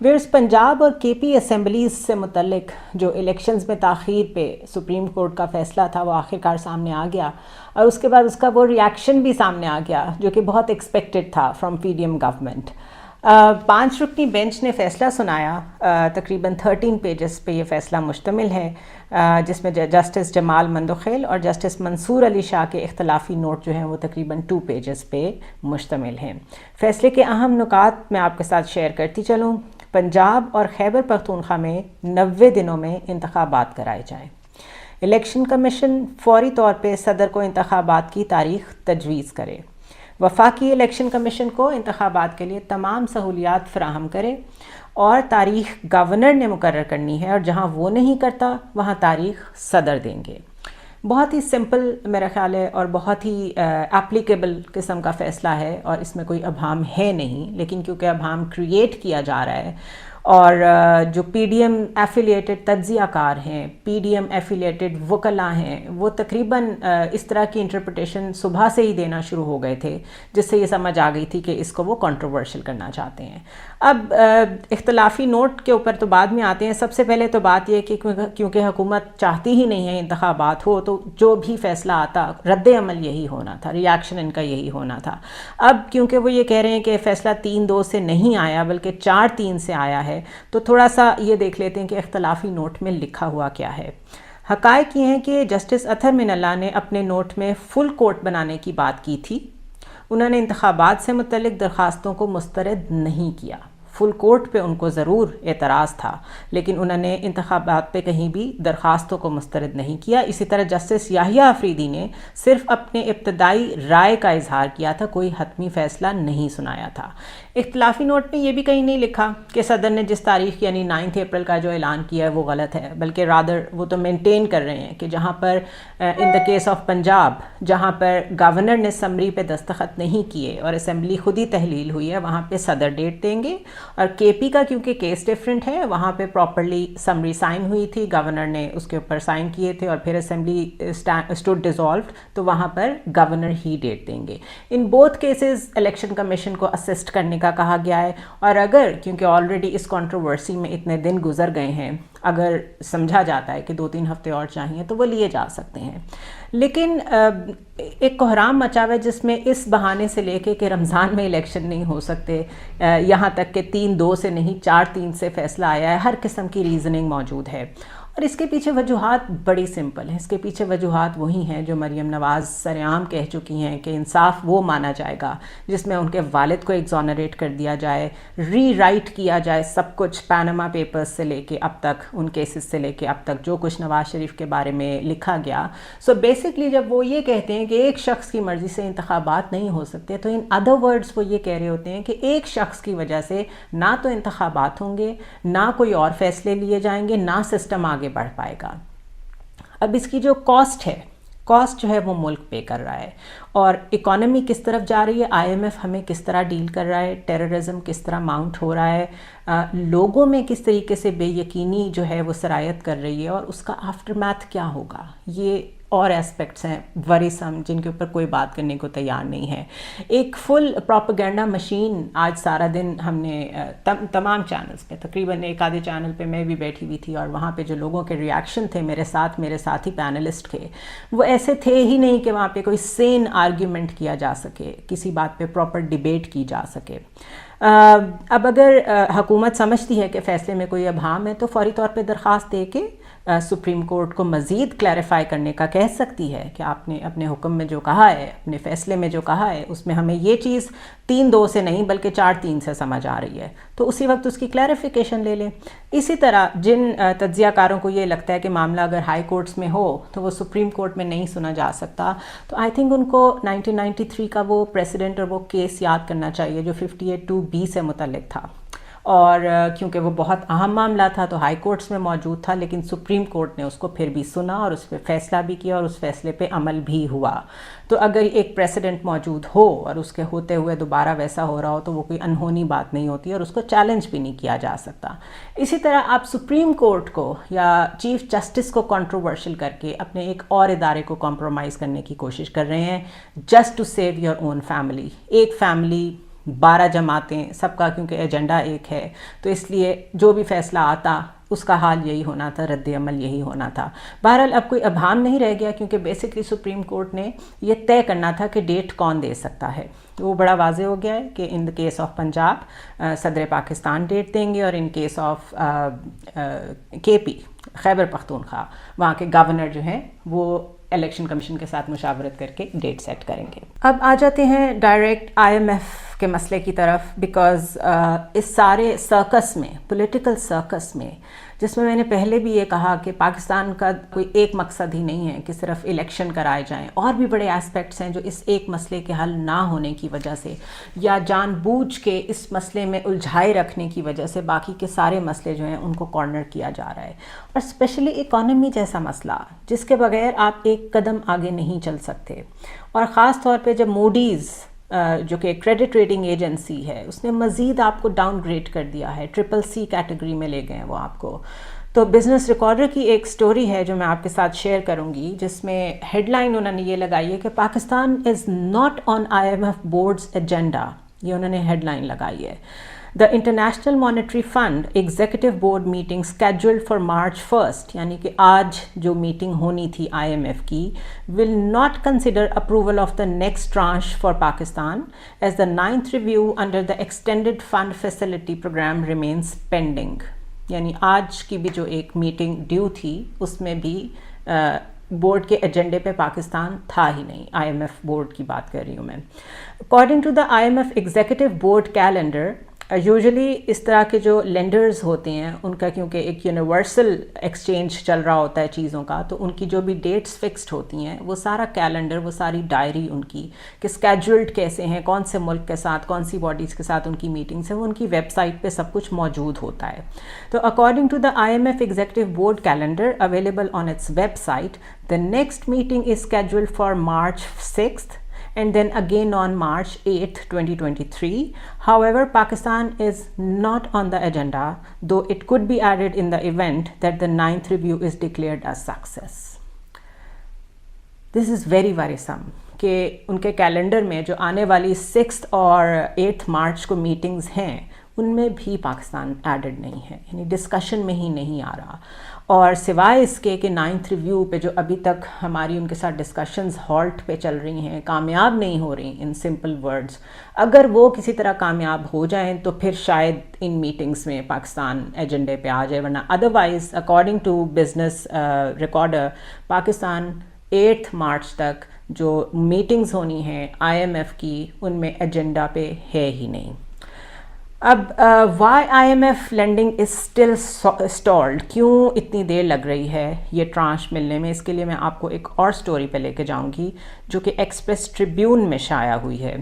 Wears Punjab اور کے پی assemblies سے متعلق جو الیکشنز میں تاخیر پہ سپریم کورٹ کا فیصلہ تھا وہ آخرکار سامنے آ گیا، اور اس کے بعد اس کا وہ ریاکشن بھی سامنے آ گیا جو کہ بہت ایکسپیکٹڈ تھا from P D M government. 5 رکنی بینچ نے فیصلہ سنایا، تقریباً 13 پیجز پہ یہ فیصلہ مشتمل ہے، جس میں جسٹس جمال مندوخیل اور جسٹس منصور علی شاہ کے اختلافی نوٹ جو ہیں وہ تقریباً 2 پیجز پہ مشتمل ہیں۔ فیصلے کے اہم نکات میں آپ کے ساتھ شیئر کرتی چلوں۔ پنجاب اور خیبر پختونخوا میں 90 دنوں میں انتخابات کرائے جائیں۔ الیکشن کمیشن فوری طور پہ صدر کو انتخابات کی تاریخ تجویز کرے۔ وفاقی الیکشن کمیشن کو انتخابات کے لیے تمام سہولیات فراہم کرے، اور تاریخ گورنر نے مقرر کرنی ہے، اور جہاں وہ نہیں کرتا وہاں تاریخ صدر دیں گے۔ بہت ہی سمپل میرا خیال ہے اور بہت ہی اپلیکیبل قسم کا فیصلہ ہے، اور اس میں کوئی ابہام ہے نہیں، لیکن کیونکہ ابہام کریٹ کیا جا رہا ہے، اور جو پی ڈی ایم ایفیلیٹڈ تجزیہ کار ہیں، پی ڈی ایم ایفیلیٹڈ وکلاء ہیں، وہ تقریباً اس طرح کی انٹرپریٹیشن صبح سے ہی دینا شروع ہو گئے تھے، جس سے یہ سمجھ آ گئی تھی کہ اس کو وہ کنٹروورشل کرنا چاہتے ہیں۔ اب اختلافی نوٹ کے اوپر تو بعد میں آتے ہیں۔ سب سے پہلے تو بات یہ کہ کیونکہ حکومت چاہتی ہی نہیں ہے انتخابات ہو، تو جو بھی فیصلہ آتا رد عمل یہی ہونا تھا، ریاکشن ان کا یہی ہونا تھا۔ اب کیونکہ وہ یہ کہہ رہے ہیں کہ فیصلہ 3-2 سے نہیں آیا بلکہ 4-3 سے آیا ہے، تو تھوڑا سا یہ دیکھ لیتے ہیں کہ اختلافی نوٹ میں لکھا ہوا کیا ہے۔ حقائق یہ ہیں کہ جسٹس اطہر من اللہ نے اپنے نوٹ میں فل کورٹ بنانے کی بات کی تھی۔ انہوں نے انتخابات سے متعلق درخواستوں کو مسترد نہیں کیا۔ فل کورٹ پہ ان کو ضرور اعتراض تھا، لیکن انہوں نے انتخابات پہ کہیں بھی درخواستوں کو مسترد نہیں کیا۔ اسی طرح جسٹس یحییٰ آفریدی نے صرف اپنے ابتدائی رائے کا اظہار کیا تھا، کوئی حتمی فیصلہ نہیں سنایا تھا۔ اختلافی نوٹ میں یہ بھی کہیں نہیں لکھا کہ صدر نے جس تاریخ یعنی 9 اپریل کا جو اعلان کیا ہے وہ غلط ہے، بلکہ رادر وہ تو مینٹین کر رہے ہیں کہ جہاں پر ان دا کیس آف پنجاب جہاں پر گورنر نے سمری پہ دستخط نہیں کیے اور اسمبلی خود ہی تحلیل ہوئی ہے، وہاں پہ صدر ڈیٹ دیں گے، اور کے پی کا کیونکہ کیس ڈیفرنٹ ہے، وہاں پہ پراپرلی سمری سائن ہوئی تھی، گورنر نے اس کے اوپر سائن کیے تھے، اور پھر اسمبلی اسٹوڈ ڈیزالوڈ، تو وہاں پر گورنر ہی ڈیٹ دیں گے۔ In both cases election commission کو اسسٹ کرنے کا کہا گیا ہے، اور اگر کیونکہ آلریڈی اس کنٹروورسی میں اتنے دن گزر گئے ہیں، اگر سمجھا جاتا ہے کہ 2-3 ہفتے اور چاہیے تو وہ لیے جا سکتے ہیں۔ لیکن ایک کوہرام مچا ہوا ہے جس میں اس بہانے سے لے کے کہ رمضان میں الیکشن نہیں ہو سکتے، یہاں تک کہ 3-2 سے نہیں 4-3 سے فیصلہ آیا ہے، ہر قسم کی ریزننگ موجود ہے، اور اس کے پیچھے وجوہات بڑی سمپل ہیں۔ اس کے پیچھے وجوہات وہی ہیں جو مریم نواز سرعام کہہ چکی ہیں کہ انصاف وہ مانا جائے گا جس میں ان کے والد کو ایگزونریٹ کر دیا جائے، ری رائٹ کیا جائے سب کچھ، پاناما پیپرز سے لے کے اب تک، ان کیسز سے لے کے اب تک جو کچھ نواز شریف کے بارے میں لکھا گیا۔ سو بیسکلی جب وہ یہ کہتے ہیں کہ ایک شخص کی مرضی سے انتخابات نہیں ہو سکتے، تو ان ادر ورڈز وہ یہ کہہ رہے ہوتے ہیں کہ ایک شخص کی وجہ سے نہ تو انتخابات ہوں گے، نہ کوئی اور فیصلے لیے جائیں گے، نہ سسٹم آگے بڑھ پائے گا۔ اب اس کی جو کاسٹ جو ہے وہ ملک پے کر رہا ہے، اور اکانومی کس طرف جا رہی ہے، آئی ایم ایف ہمیں کس طرح ڈیل کر رہا ہے، ٹیررزم کس طرح ماؤنٹ ہو رہا ہے، لوگوں میں کس طریقے سے بے یقینی جو ہے وہ سرایت کر رہی ہے، اور اس کا آفٹر میتھ کیا ہوگا، یہ اور ایسپیکٹس ہیں وریسم جن کے اوپر کوئی بات کرنے کو تیار نہیں ہے۔ ایک فل پروپیگنڈا مشین آج سارا دن ہم نے تمام چینلز پہ، تقریباً ایک آدھے چینل پہ میں بھی بیٹھی ہوئی تھی، اور وہاں پہ جو لوگوں کے ریاکشن تھے میرے ساتھی پینلسٹ کے، وہ ایسے تھے ہی نہیں کہ وہاں پہ کوئی سین آرگیومنٹ کیا جا سکے، کسی بات پہ پراپر ڈیبیٹ کی جا سکے۔ اب اگر حکومت سمجھتی ہے کہ فیصلے میں کوئی ابہام ہے تو فوری طور پہ درخواست دے کے سپریم کورٹ کو مزید کلیریفائی کرنے کا کہہ سکتی ہے کہ آپ نے اپنے حکم میں جو کہا ہے، اپنے فیصلے میں جو کہا ہے، اس میں ہمیں یہ چیز 3-2 سے نہیں بلکہ 4-3 سے سمجھ آ رہی ہے، تو اسی وقت اس کی کلیریفیکیشن لے لیں۔ اسی طرح جن تجزیہ کاروں کو یہ لگتا ہے کہ معاملہ اگر ہائی کورٹس میں ہو تو وہ سپریم کورٹ میں نہیں سنا جا سکتا، تو آئی تھنک ان کو 1993 کا وہ پریسیڈنٹ اور وہ کیس یاد کرنا چاہیے جو 58(2)(b) سے متعلق تھا، اور کیونکہ وہ بہت اہم معاملہ تھا تو ہائی کورٹس میں موجود تھا، لیکن سپریم کورٹ نے اس کو پھر بھی سنا اور اس پہ فیصلہ بھی کیا، اور اس فیصلے پہ عمل بھی ہوا۔ تو اگر ایک پریسیڈنٹ موجود ہو اور اس کے ہوتے ہوئے دوبارہ ویسا ہو رہا ہو تو وہ کوئی انہونی بات نہیں ہوتی، اور اس کو چیلنج بھی نہیں کیا جا سکتا۔ اسی طرح آپ سپریم کورٹ کو یا چیف جسٹس کو کنٹروورشل کر کے اپنے ایک اور ادارے کو کمپرومائز کرنے کی کوشش کر رہے ہیں، just to save your own family. ایک فیملی 12 جماعتیں، سب کا کیونکہ ایجنڈا ایک ہے، تو اس لیے جو بھی فیصلہ آتا اس کا حال یہی ہونا تھا، رد عمل یہی ہونا تھا۔ بہرحال اب کوئی ابہام نہیں رہ گیا، کیونکہ بیسکلی سپریم کورٹ نے یہ طے کرنا تھا کہ ڈیٹ کون دے سکتا ہے۔ وہ بڑا واضح ہو گیا ہے کہ ان دا کیس آف پنجاب صدر پاکستان ڈیٹ دیں گے، اور ان کیس آف کے پی خیبر پختونخوا وہاں کے گورنر جو ہیں وہ الیکشن کمیشن کے ساتھ مشاورت کر کے ڈیٹ سیٹ کریں گے۔ اب آ جاتے ہیں ڈائریکٹ آئی ایم ایف کے مسئلے کی طرف، بیکاز اس سارے سرکس میں، پولیٹیکل سرکس میں، جس میں نے پہلے بھی یہ کہا کہ پاکستان کا کوئی ایک مقصد ہی نہیں ہے کہ صرف الیکشن کرائے جائیں، اور بھی بڑے اسپیکٹس ہیں جو اس ایک مسئلے کے حل نہ ہونے کی وجہ سے یا جان بوجھ کے اس مسئلے میں الجھائے رکھنے کی وجہ سے باقی کے سارے مسئلے جو ہیں ان کو کارنر کیا جا رہا ہے، اور اسپیشلی اکانومی جیسا مسئلہ جس کے بغیر آپ ایک قدم آگے نہیں چل سکتے، اور خاص طور پہ جب موڈیز جو کہ کریڈٹ ریٹنگ ایجنسی ہے اس نے مزید آپ کو ڈاؤن گریڈ کر دیا ہے، CCC کیٹیگری میں لے گئے ہیں وہ آپ کو۔ تو بزنس ریکارڈر کی ایک سٹوری ہے جو میں آپ کے ساتھ شیئر کروں گی، جس میں ہیڈ لائن انہوں نے یہ لگائی ہے کہ Pakistan is not on IMF boards agenda, یہ انہوں نے ہیڈ لائن لگائی ہے۔ The International Monetary Fund Executive Board meeting scheduled for March 1st، یعنی کہ آج جو میٹنگ ہونی تھی IMF کی، will not consider approval of the next tranche for Pakistan as the 9th review under the Extended Fund Facility Program remains pending۔ یعنی آج کی بھی جو ایک میٹنگ ڈیو تھی اس میں بھی بورڈ کے ایجنڈے پہ پاکستان تھا ہی نہیں، IMF بورڈ کی بات کر رہی ہوں میں۔ According to the IMF Executive Board calendar، usually اس طرح کے جو لینڈرز ہوتے ہیں ان کا کیونکہ ایک یونیورسل ایکسچینج چل رہا ہوتا ہے چیزوں کا، تو ان کی جو بھی ڈیٹس فکسڈ ہوتی ہیں وہ سارا کیلنڈر، وہ ساری ڈائری ان کی کہ اسکیجولڈ کیسے ہیں، کون سے ملک کے ساتھ، کون سی باڈیز کے ساتھ ان کی میٹنگس ہیں، وہ ان کی ویب سائٹ پہ سب کچھ موجود ہوتا ہے۔ تو according to the IMF executive board calendar available on its website, the next meeting is scheduled for March 6th and then again on March 8th, 2023. However, Pakistan is not on the agenda, though it could be added in the event that the 9th review is declared a success. This is very worrisome کہ ان کے calendar میں جو آنے والی 6th اور 8th March کو meetings ہیں ان میں بھی پاکستان ایڈڈ نہیں ہے، یعنی ڈسکشن میں ہی نہیں آ رہا، اور سوائے اس کے کہ 9th ریویو پہ جو ابھی تک ہماری ان کے ساتھ ڈسکشنز ہالٹ پہ چل رہی ہیں، کامیاب نہیں ہو رہی، ان سمپل ورڈز، اگر وہ کسی طرح کامیاب ہو جائیں تو پھر شاید ان میٹنگز میں پاکستان ایجنڈے پہ آ جائے، ورنہ otherwise according to Business Recorder Pakistan 8 مارچ تک جو میٹنگز ہونی ہیں IMF کی ان میں ایجنڈا پہ ہے ہی نہیں۔ اب why IMF landing is still stalled, کیوں اتنی دیر لگ رہی ہے یہ ٹرانش ملنے میں؟ اس کے لیے میں آپ کو ایک اور سٹوری پہ لے کے جاؤں گی جو کہ ایکسپریس ٹریبیون میں شائع ہوئی ہے۔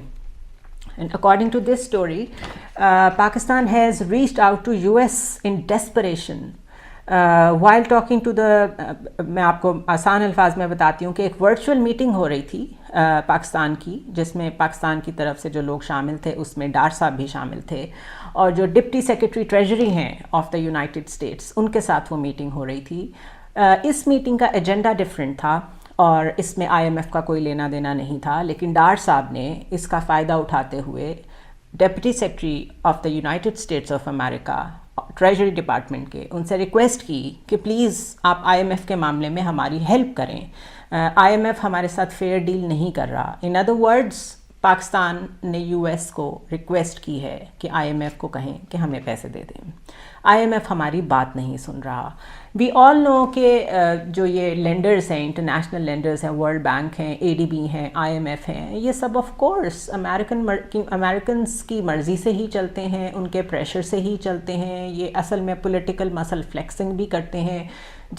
And according to this story, Pakistan has reached out to US in desperation while talking to میں آپ کو آسان الفاظ میں بتاتی ہوں کہ ایک ورچوئل میٹنگ ہو رہی تھی پاکستان کی، جس میں پاکستان کی طرف سے جو لوگ شامل تھے اس میں ڈار صاحب بھی شامل تھے، اور جو ڈپٹی سیکرٹری ٹریجری ہیں آف دا یونائٹڈ اسٹیٹس ان کے ساتھ وہ میٹنگ ہو رہی تھی۔ اس میٹنگ کا ایجنڈا ڈفرینٹ تھا اور اس میں IMF کا کوئی لینا دینا نہیں تھا، لیکن ڈار صاحب نے اس کا فائدہ اٹھاتے ہوئے deputy secretary of the United States of America treasury department کے ان سے ریکویسٹ کی کہ پلیز آپ IMF کے معاملے میں ہماری ہیلپ کریں، IMF ہمارے ساتھ فیئر ڈیل نہیں کر رہا۔ ان ادر ورڈز پاکستان نے US کو ریکویسٹ کی ہے کہ IMF کو کہیں کہ ہمیں پیسے دے دیں، IMF ہماری بات نہیں سن رہا۔ وی آل نو کہ جو یہ لینڈرز ہیں، انٹرنیشنل لینڈرز ہیں، ورلڈ بینک ہیں، ADB ہیں، IMF ہیں، یہ سب آف کورس امریکنز کی مرضی سے ہی چلتے ہیں، ان کے پریشر سے ہی چلتے ہیں، یہ اصل میں پولیٹیکل مسل فلیکسنگ بھی کرتے ہیں،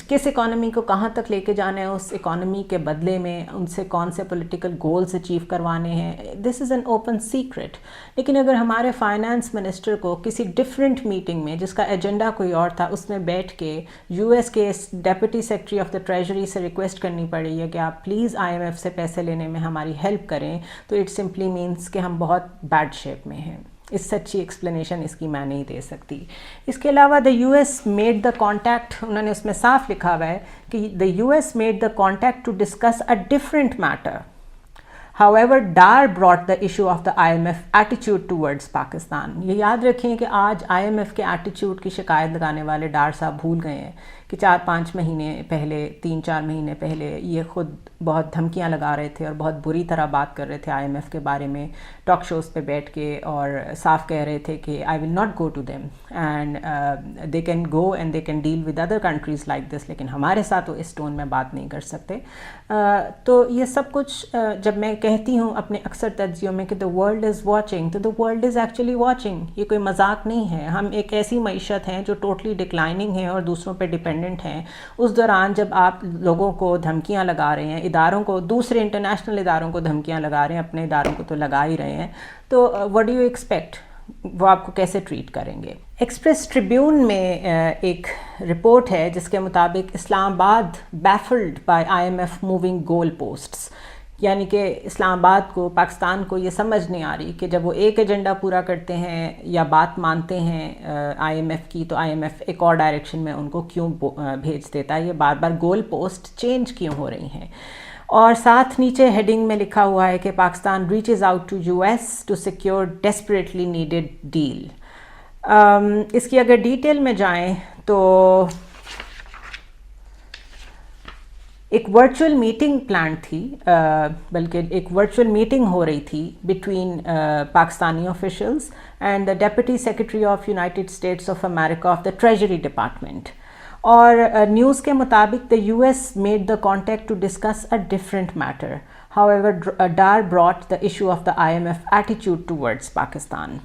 کس اکانومی کو کہاں تک لے کے جانا ہے، اس اکانومی کے بدلے میں ان سے کون سے پولیٹیکل گولز اچیو کروانے ہیں، دس از این اوپن سیکرٹ۔ لیکن اگر ہمارے فائنانس منسٹر کو کسی ڈفرینٹ میٹنگ میں جس کا ایجنڈا کوئی اور تھا اس میں بیٹھ کے US کے deputy secretary of the treasury سے ریکویسٹ کرنی پڑی ہے کہ آپ پلیز IMF سے پیسے لینے میں ہماری ہیلپ کریں، تو اٹ سمپلی مینس کہ ہم بہت بیڈ شیپ میں ہیں۔ اس سے اچھی ایکسپلینیشن اس کی میں نہیں دے سکتی۔ اس کے علاوہ the US made the contact, انہوں نے اس میں صاف لکھا ہوا ہے کہ the US made the contact to discuss a different matter. However, Dar brought the issue of the IMF attitude towards Pakistan. یہ یاد رکھیں کہ آج IMF کے ایٹیچیوڈ کی شکایت لگانے والے ڈار صاحب بھول گئے ہیں کہ 4-5 مہینے پہلے 3-4 مہینے پہلے یہ خود بہت دھمکیاں لگا رہے تھے اور بہت بری طرح بات کر رہے تھے IMF کے بارے میں ٹاک شوز پہ بیٹھ کے، اور صاف کہہ رہے تھے کہ I will not go to them and they can go and they can deal with other countries like this، لیکن ہمارے ساتھ وہ اس ٹون میں بات نہیں کر سکتے. تو یہ سب کچھ جب میں کہتی ہوں اپنے اکثر تجزیوں میں کہ the world is watching، تو the world is actually watching. یہ کوئی مذاق نہیں ہے. ہم ایک ایسی معیشت ہیں جو ٹوٹلی ڈکلائننگ ہے اور دوسروں پہ ڈیپینڈنٹ ہیں. اس دوران جب آپ لوگوں کو دھمکیاں لگا رہے ہیں، اداروں کو، دوسرے انٹرنیشنل اداروں کو دھمکیاں لگا رہے ہیں، اپنے اداروں کو تو لگا ہی رہے ہیں، تو what do you expect؟ وہ آپ کو کیسے ٹریٹ کریں گے؟ ایکسپریس ٹریبیون میں ایک رپورٹ ہے جس کے مطابق Islamabad baffled by IMF moving goal posts, یعنی کہ اسلام آباد کو، پاکستان کو یہ سمجھ نہیں آ رہی کہ جب وہ ایک ایجنڈا پورا کرتے ہیں یا بات مانتے ہیں IMF کی، تو IMF ایک اور ڈائریکشن میں ان کو کیوں بھیج دیتا ہے، یہ بار بار گول پوسٹ چینج کیوں ہو رہی ہیں. اور ساتھ نیچے ہیڈنگ میں لکھا ہوا ہے کہ Pakistan reaches out to US to secure desperately needed deal. اس کی اگر ڈیٹیل میں جائیں تو ایک ورچوئل میٹنگ پلان تھی، بلکہ ایک ورچوئل میٹنگ ہو رہی تھی between Pakistani officials and the deputy secretary of United States of America of the treasury department. اور نیوز کے مطابق the US made the contact to discuss a different matter. However, Dar brought the issue of the IMF attitude towards Pakistan.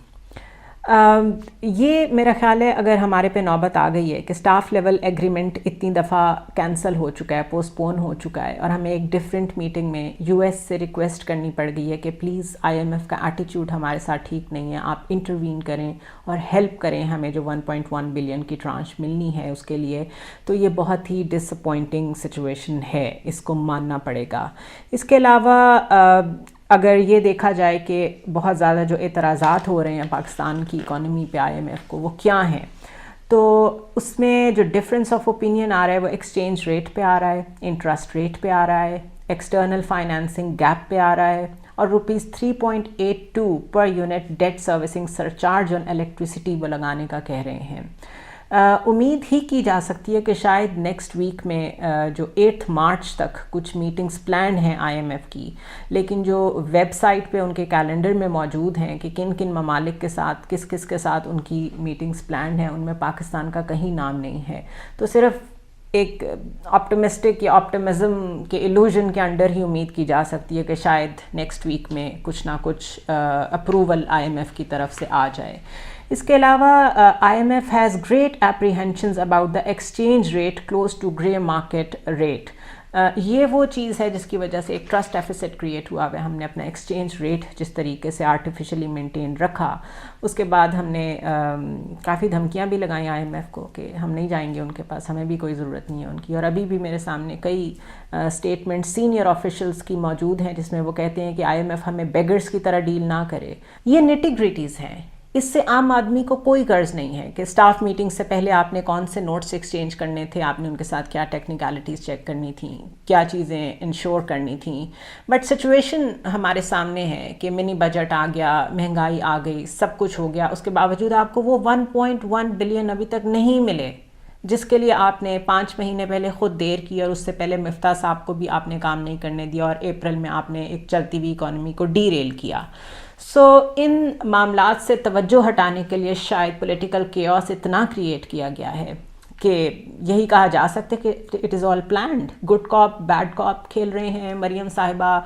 یہ میرا خیال ہے اگر ہمارے پہ نوبت آ گئی ہے کہ اسٹاف لیول ایگریمنٹ اتنی دفعہ کینسل ہو چکا ہے، پوسٹ پون ہو چکا ہے، اور ہمیں ایک ڈفرینٹ میٹنگ میں US سے ریکویسٹ کرنی پڑ گئی ہے کہ پلیز IMF کا ایٹیچیوڈ ہمارے ساتھ ٹھیک نہیں ہے، آپ انٹروین کریں اور ہیلپ کریں ہمیں جو 1.1 بلین کی ٹرانش ملنی ہے اس کے لیے. تو یہ بہت ہی ڈس اپوائنٹنگ سچویشن ہے، اس کو ماننا پڑے گا. اس کے علاوہ اگر یہ دیکھا جائے کہ بہت زیادہ جو اعتراضات ہو رہے ہیں پاکستان کی اکانومی پہ IMF کو، وہ کیا ہیں، تو اس میں جو ڈفرینس آف اوپینین آ رہا ہے وہ ایکسچینج ریٹ پہ آ رہا ہے، انٹرسٹ ریٹ پہ آ رہا ہے، ایکسٹرنل فائنینسنگ گیپ پہ آ رہا ہے، اور ₹3.82 پر unit debt servicing surcharge on electricity وہ لگانے کا کہہ رہے ہیں. امید ہی کی جا سکتی ہے کہ شاید نیکسٹ ویک میں جو 8 مارچ تک کچھ میٹنگز پلانڈ ہیں IMF کی، لیکن جو ویب سائٹ پہ ان کے کیلنڈر میں موجود ہیں کہ کن کن ممالک کے ساتھ، کس کس کے ساتھ ان کی میٹنگز پلانڈ ہیں، ان میں پاکستان کا کہیں نام نہیں ہے. تو صرف ایک آپٹمسٹک یا آپٹمزم کے ایلوژن کے انڈر ہی امید کی جا سکتی ہے کہ شاید نیکسٹ ویک میں کچھ نہ کچھ اپروول IMF کی طرف سے آ جائے. اس کے علاوہ IMF has great apprehensions about the exchange rate close to grey market rate. یہ وہ چیز ہے جس کی وجہ سے ایک ٹرسٹ ڈیفیسٹ کریٹ ہوا ہے. ہم نے اپنا ایکسچینج ریٹ جس طریقے سے آرٹیفیشلی مینٹین رکھا، اس کے بعد ہم نے کافی دھمکیاں بھی لگائیں IMF کو کہ ہم نہیں جائیں گے ان کے پاس، ہمیں بھی کوئی ضرورت نہیں ہے ان کی. اور ابھی بھی میرے سامنے کئی اسٹیٹمنٹ سینئر آفیشلز کی موجود ہیں جس میں وہ کہتے ہیں کہ IMF ہمیں بیگرز کی طرح ڈیل نہ کرے. یہ نیٹی گریٹیز ہیں. اس سے عام آدمی کو کوئی غرض نہیں ہے کہ اسٹاف میٹنگ سے پہلے آپ نے کون سے نوٹس ایکسچینج کرنے تھے، آپ نے ان کے ساتھ کیا ٹیکنیکلٹیز چیک کرنی تھیں، کیا چیزیں انشور کرنی تھیں. بٹ سچویشن ہمارے سامنے ہے کہ منی بجٹ آ گیا، مہنگائی آ گئی، سب کچھ ہو گیا، اس کے باوجود آپ کو وہ 1.1 بلین ابھی تک نہیں ملے جس کے لیے آپ نے 5 مہینے پہلے خود دیر کی، اور اس سے پہلے مفتاح صاحب کو بھی آپ نے کام نہیں کرنے دیا، اور اپریل میں آپ نے ایک چلتی ہوئی اکانومی کو ڈی ریل کیا. سو ان معاملات سے توجہ ہٹانے کے لیے شاید پولیٹیکل کیوس اتنا کریٹ کیا گیا ہے کہ یہی کہا جا سکتا ہے کہ it is all planned. Good cop bad cop کھیل رہے ہیں. مریم صاحبہ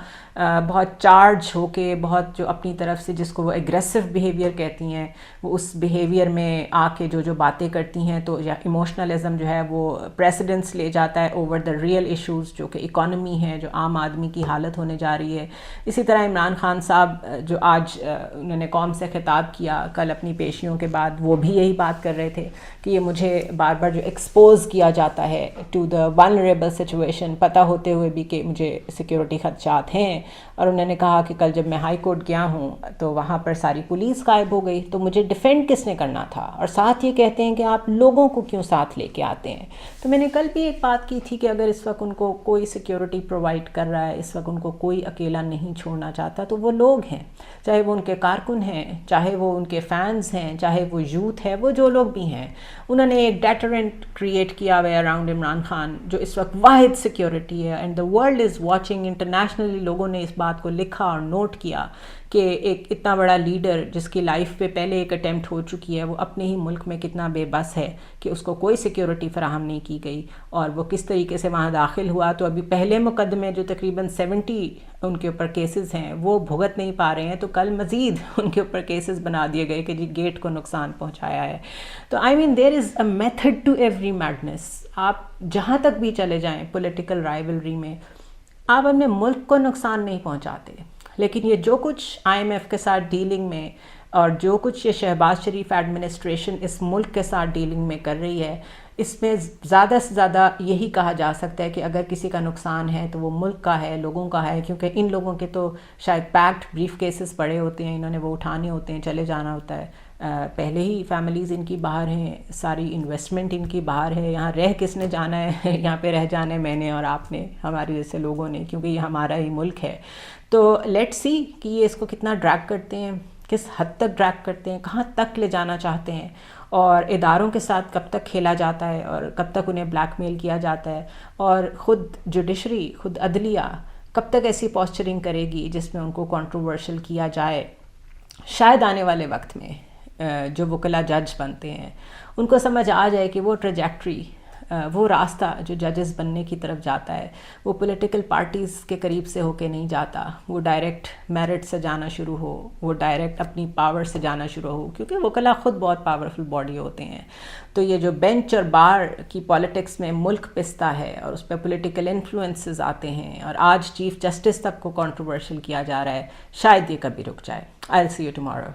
بہت چارج ہو کے، بہت جو اپنی طرف سے جس کو وہ ایگریسو بیہیویئر کہتی ہیں، وہ اس بیہیویئر میں آ کے جو باتیں کرتی ہیں، تو یا ایموشنلزم جو ہے وہ پریسیڈنس لے جاتا ہے اوور دا ریئل ایشوز جو کہ اکانومی ہے، جو عام آدمی کی حالت ہونے جا رہی ہے. اسی طرح عمران خان صاحب جو آج انہوں نے قوم سے خطاب کیا کل اپنی پیشیوں کے بعد، وہ بھی یہی بات کر رہے تھے کہ یہ مجھے بار بار جو ایکسپوز کیا جاتا ہے ٹو دا ولنریبل سچویشن، پتہ ہوتے ہوئے بھی کہ مجھے سیکیورٹی خدشات ہیں. اور انہوں نے کہا کہ کل جب میں ہائی کورٹ گیا ہوں تو وہاں پر ساری پولیس غائب ہو گئی، تو مجھے ڈیفینڈ کس نے کرنا تھا؟ اور ساتھ یہ کہتے ہیں کہ آپ لوگوں کو کیوں ساتھ لے کے آتے ہیں. تو میں نے کل بھی ایک بات کی تھی کہ اگر اس وقت ان کو کوئی سیکیورٹی پرووائڈ کر رہا ہے، اس وقت ان کو کوئی اکیلا نہیں چھوڑنا چاہتا، تو وہ لوگ ہیں، چاہے وہ ان کے کارکن ہیں، چاہے وہ ان کے فینز ہیں، چاہے وہ یوتھ ہے، وہ جو لوگ بھی ہیں. انہوں نے ایک ڈیٹرنٹ کریٹ کیا ہوا ہے اراؤنڈ عمران خان، جو اس وقت واحد سیکیورٹی ہے. And the world is watching. Internationally لوگوں نے اس بات کو لکھا اور نوٹ کیا کہ ایک اتنا بڑا لیڈر جس کی لائف پہ پہلے ایک اٹیمپٹ ہو چکی ہے، وہ اپنے ہی ملک میں کتنا بے بس ہے کہ اس کو کوئی سیکیورٹی فراہم نہیں کی گئی، اور وہ کس طریقے سے وہاں داخل ہوا. تو ابھی پہلے مقدمے جو تقریباً 70 ان کے اوپر کیسز ہیں وہ بھگت نہیں پا رہے ہیں، تو کل مزید ان کے اوپر کیسز بنا دیے گئے کہ جی گیٹ کو نقصان پہنچایا ہے. تو I mean there is a method to every madness. آپ جہاں تک بھی چلے جائیں پولیٹیکل رائیولری میں، آپ اپنے ملک کو نقصان نہیں پہنچاتے. لیکن یہ جو کچھ آئی ایم ایف کے ساتھ ڈیلنگ میں، اور جو کچھ یہ شہباز شریف ایڈمنسٹریشن اس ملک کے ساتھ ڈیلنگ میں کر رہی ہے، اس میں زیادہ سے زیادہ یہی کہا جا سکتا ہے کہ اگر کسی کا نقصان ہے تو وہ ملک کا ہے، لوگوں کا ہے. کیونکہ ان لوگوں کے تو شاید پیکڈ بریف کیسز پڑے ہوتے ہیں، انہوں نے وہ اٹھانے ہوتے ہیں، چلے جانا ہوتا ہے. پہلے ہی فیملیز ان کی باہر ہیں، ساری انویسٹمنٹ ان کی باہر ہے. یہاں رہ کس نے جانا ہے؟ یہاں پہ رہ جانا ہے میں نے اور آپ نے، ہمارے جیسے لوگوں نے، کیونکہ یہ ہمارا ہی ملک ہے. تو لیٹ سی کہ یہ اس کو کتنا ڈریگ کرتے ہیں، کس حد تک ڈریگ کرتے ہیں، کہاں تک لے جانا چاہتے ہیں، اور اداروں کے ساتھ کب تک کھیلا جاتا ہے، اور کب تک انہیں بلیک میل کیا جاتا ہے، اور خود جوڈیشری، خود عدلیہ کب تک ایسی پوسچرنگ کرے گی جس میں ان کو کنٹروورشل کیا جائے. شاید آنے والے وقت میں جو وکلا جج بنتے ہیں ان کو سمجھ آ جائے کہ وہ ٹریجیکٹری، وہ راستہ جو ججز بننے کی طرف جاتا ہے، وہ پولیٹیکل پارٹیز کے قریب سے ہو کے نہیں جاتا، وہ ڈائریکٹ میرٹ سے جانا شروع ہو، وہ ڈائریکٹ اپنی پاور سے جانا شروع ہو. کیونکہ وکلا خود بہت پاورفل باڈی ہوتے ہیں. تو یہ جو بینچ اور بار کی پالیٹکس میں ملک پستا ہے اور اس پہ پولیٹیکل انفلوئنسز آتے ہیں، اور آج چیف جسٹس تک کو کنٹروورشل کیا جا رہا ہے، شاید یہ کبھی رک جائے. I'll see you tomorrow.